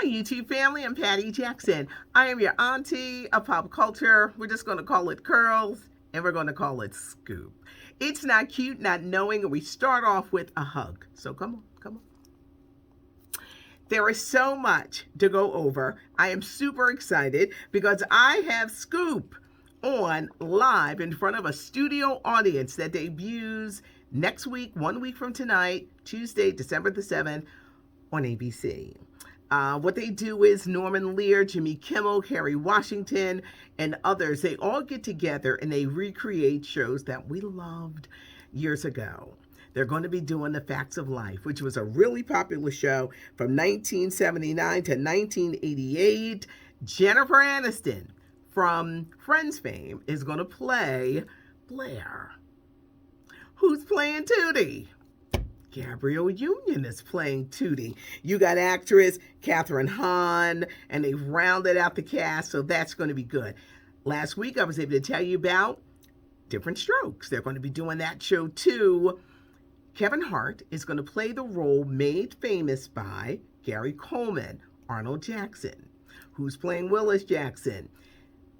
YouTube family. I'm Patty Jackson. I am your auntie of pop culture. We're just going to call it curls and we're going to call it scoop. It's not cute, not knowing, and we start off with a hug. So come on, come on. There is so much to go over. I am super excited because I have Scoop on live in front of a studio audience that debuts next week, 1 week from tonight, Tuesday, December the 7th on ABC. What they do is Norman Lear, Jimmy Kimmel, Kerry Washington, and others, they all get together and they recreate shows that we loved years ago. They're going to be doing The Facts of Life, which was a really popular show from 1979 to 1988. Jennifer Aniston from Friends fame is going to play Blair. Who's playing Tootie? Gabrielle Union is playing Tootie. You got actress Kathryn Hahn, and they've rounded out the cast, so that's going to be good. Last week, I was able to tell you about Different Strokes. They're going to be doing that show too. Kevin Hart is going to play the role made famous by Gary Coleman, Arnold Jackson. Who's playing Willis Jackson?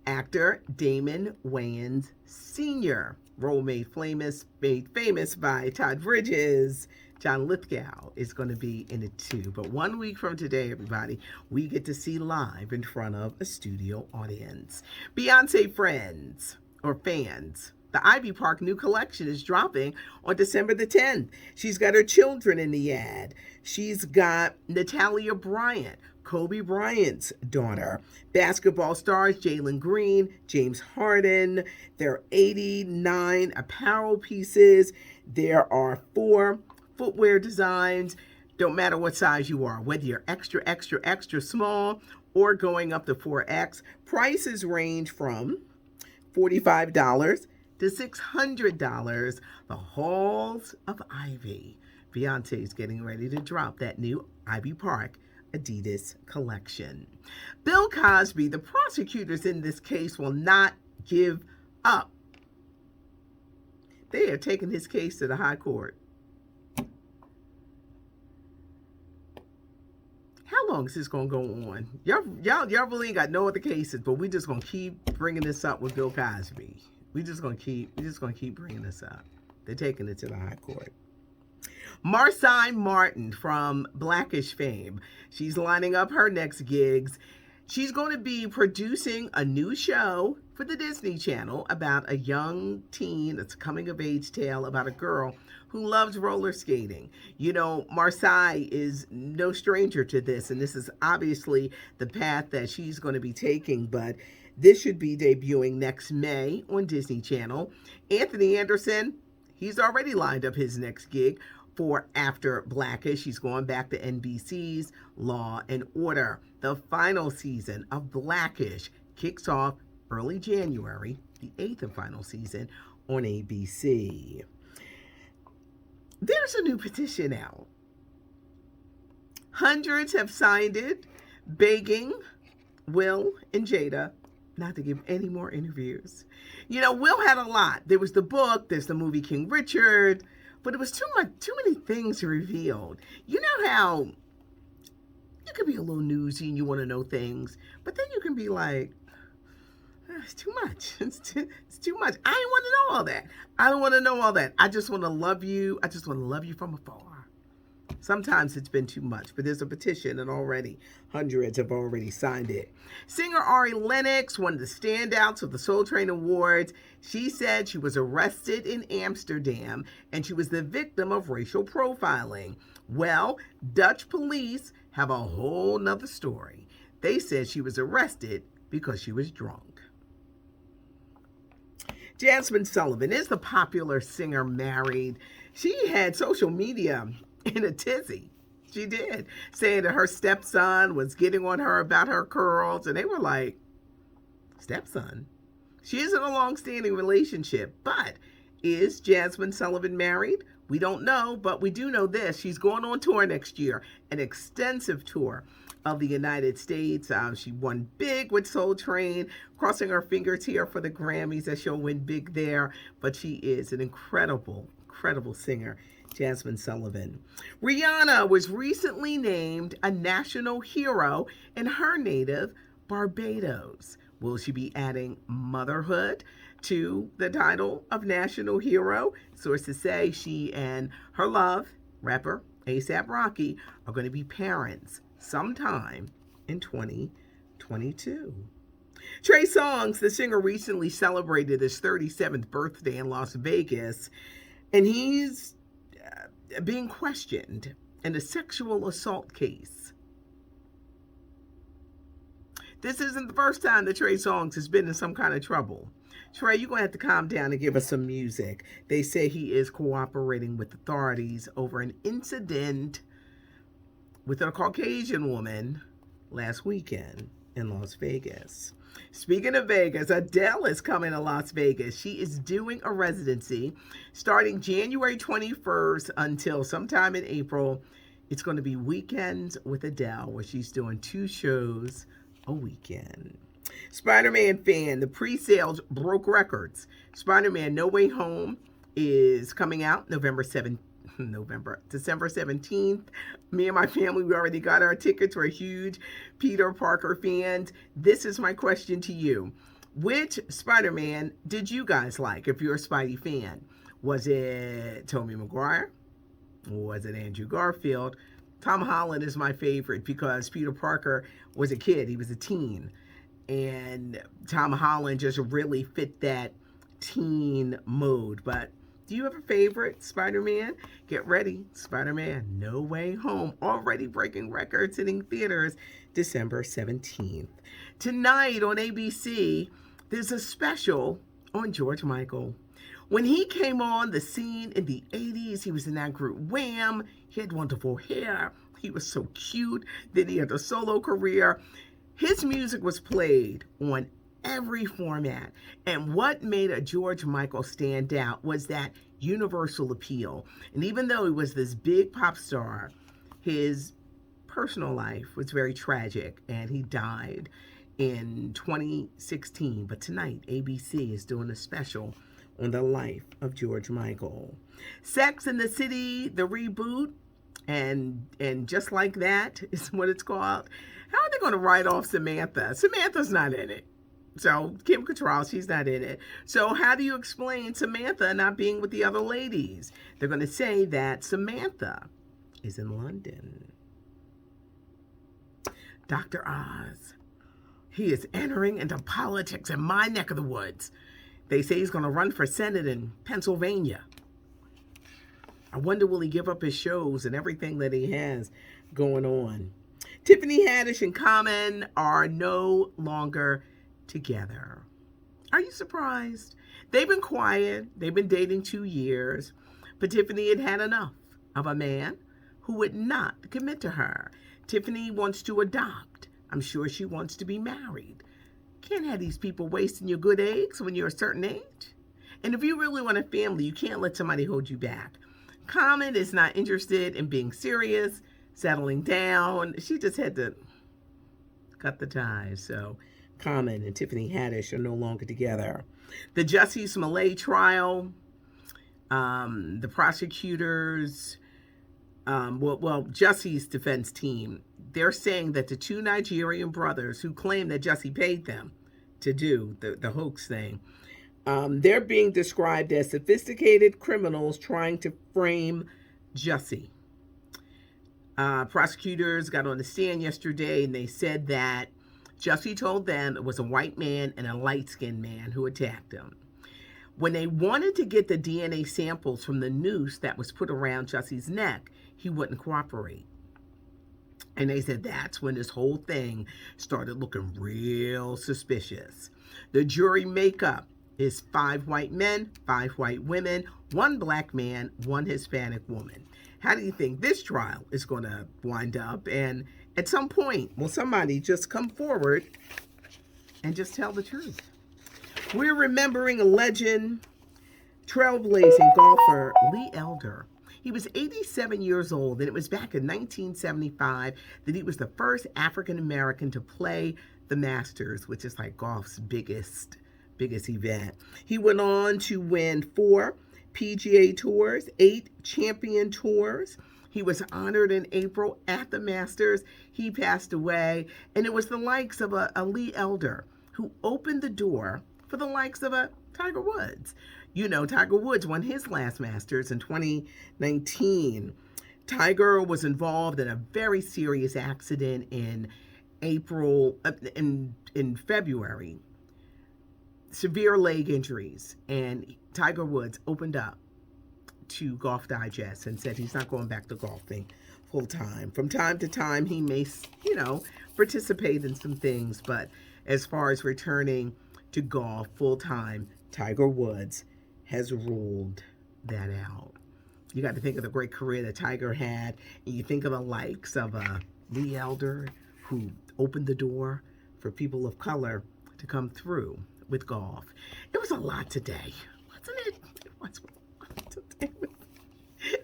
Actor Damon Wayans Sr., role made famous by Todd Bridges. John Lithgow is going to be in it too. But 1 week from today, everybody, we get to see live in front of a studio audience. Beyonce friends or fans. The Ivy Park new collection is dropping on December the 10th. She's got her children in the ad. She's got Natalia Bryant, Kobe Bryant's daughter. Basketball stars Jalen Green, James Harden. There are 89 apparel pieces. There are 4 footwear designs. Don't matter what size you are, whether you're extra, extra, extra small or going up to 4X. Prices range from $45 to $600. The Halls of Ivy. Beyonce's getting ready to drop that new Ivy Park Adidas collection. Bill Cosby, the prosecutors in this case will not give up. They are taking his case to the high court. How long is this going to go on? Y'all really ain't got no other cases, but we just going to keep bringing this up with Bill Cosby. We just going to keep bringing this up. They're taking it to the high court. Marsai Martin from Blackish fame. She's lining up her next gigs. She's going to be producing a new show for the Disney Channel about a young teen. It's a coming-of-age tale about a girl who loves roller skating. You know, Marsai is no stranger to this, and this is obviously the path that she's going to be taking, but this should be debuting next May on Disney Channel. Anthony Anderson, he's already lined up his next gig for after Blackish. He's going back to NBC's Law and Order. The final season of Blackish kicks off early January, the 8th and final season on ABC. There's a new petition out. Hundreds have signed it, begging Will and Jada not to give any more interviews. You know, Will had a lot. There was the book, there's the movie King Richard, but it was too many things revealed. You know how you can be a little newsy and you want to know things, but then you can be like, it's too much. It's too much. I don't want to know all that. I don't want to know all that. I just want to love you. I just want to love you from afar. Sometimes it's been too much, but there's a petition and already hundreds have already signed it. Singer Ari Lennox, one of the standouts of the Soul Train Awards, she said she was arrested in Amsterdam and she was the victim of racial profiling. Well, Dutch police have a whole nother story. They said she was arrested because she was drunk. Jasmine Sullivan is the popular singer married. She had social media in a tizzy. She did, saying that her stepson was getting on her about her curls, and they were like, stepson? She is in a long-standing relationship, but is Jasmine Sullivan married? We don't know, but we do know this. She's going on tour next year, an extensive tour of the United States. She won big with Soul Train, crossing her fingers here for the Grammys that she'll win big there, but she is an incredible singer Jasmine Sullivan. Rihanna was recently named a national hero in her native Barbados. Will she be adding motherhood to the title of national hero? Sources say she and her love, rapper ASAP Rocky, are going to be parents sometime in 2022. Trey Songz, the singer, recently celebrated his 37th birthday in Las Vegas, and he's being questioned in a sexual assault case. This isn't the first time that Trey Songz has been in some kind of trouble. Trey, you're going to have to calm down and give us some music. They say he is cooperating with authorities over an incident with a Caucasian woman last weekend in Las Vegas. Speaking of Vegas, Adele is coming to Las Vegas. She is doing a residency starting January 21st until sometime in April. It's going to be Weekends with Adele, where she's doing 2 shows a weekend. Spider-Man fan, the pre-sales broke records. Spider-Man No Way Home is coming out December 17th. Me and my family, we already got our tickets. We're huge Peter Parker fans. This is my question to you. Which Spider-Man did you guys like if you're a Spidey fan? Was it Tobey Maguire? Or was it Andrew Garfield? Tom Holland is my favorite because Peter Parker was a kid. He was a teen. And Tom Holland just really fit that teen mode. But do you have a favorite Spider-Man? Get ready. Spider-Man No Way Home, already breaking records, hitting theaters December 17th. Tonight on ABC, there's a special on George Michael. When he came on the scene in the 80s, he was in that group Wham! He had wonderful hair. He was so cute. Then he had a solo career. His music was played on every format. And what made a George Michael stand out was that universal appeal. And even though he was this big pop star, his personal life was very tragic, and he died in 2016. But tonight, ABC is doing a special on the life of George Michael. Sex and the City, the reboot, and Just Like That is what it's called. How are they going to write off Samantha? Samantha's not in it. So Kim Cattrall, she's not in it. So how do you explain Samantha not being with the other ladies? They're going to say that Samantha is in London. Dr. Oz, he is entering into politics in my neck of the woods. They say he's going to run for Senate in Pennsylvania. I wonder, will he give up his shows and everything that he has going on? Tiffany Haddish and Common are no longer together. Are you surprised? They've been quiet. They've been dating 2 years. But Tiffany had had enough of a man who would not commit to her. Tiffany wants to adopt. I'm sure she wants to be married. Can't have these people wasting your good eggs when you're a certain age. And if you really want a family, you can't let somebody hold you back. Common is not interested in being serious, settling down. She just had to cut the ties. So Common and Tiffany Haddish are no longer together. The Jussie Smollett trial, the prosecutors, Jussie's defense team, they're saying that the 2 Nigerian brothers who claim that Jussie paid them to do the hoax thing, they're being described as sophisticated criminals trying to frame Jussie. Prosecutors got on the stand yesterday, and they said that Jussie told them it was a white man and a light-skinned man who attacked him. When they wanted to get the DNA samples from the noose that was put around Jussie's neck, he wouldn't cooperate. And they said that's when this whole thing started looking real suspicious. The jury makeup is 5 white men, 5 white women, 1 black man, 1 Hispanic woman. How do you think this trial is going to wind up? And at some point, will somebody just come forward and just tell the truth? We're remembering a legend, trailblazing golfer Lee Elder. He was 87 years old, and it was back in 1975 that he was the first African-American to play the Masters, which is like golf's biggest event. He went on to win 4 PGA Tours, 8 champion tours. He was honored in April at the Masters. He passed away, and it was the likes of a Lee Elder who opened the door for the likes of a Tiger Woods. You know, Tiger Woods won his last Masters in 2019. Tiger was involved in a very serious accident in February. Severe leg injuries, and Tiger Woods opened up to Golf Digest and said he's not going back to golfing full time. From time to time, he may, participate in some things, but as far as returning to golf full time, Tiger Woods has ruled that out. You got to think of the great career that Tiger had, and you think of the likes of Lee Elder, who opened the door for people of color to come through with golf. It was a lot today, wasn't it? It was.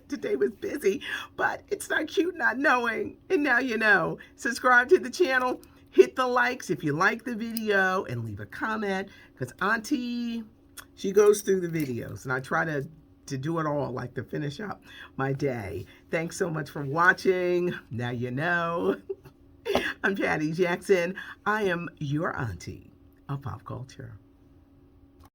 Today was busy, but it's not cute not knowing, and now you know. Subscribe to the channel, hit the likes if you like the video, and leave a comment, because Auntie, she goes through the videos, and I try to do it all, like to finish up my day. Thanks so much for watching. Now you know. I'm Patty Jackson. I am your auntie of pop culture.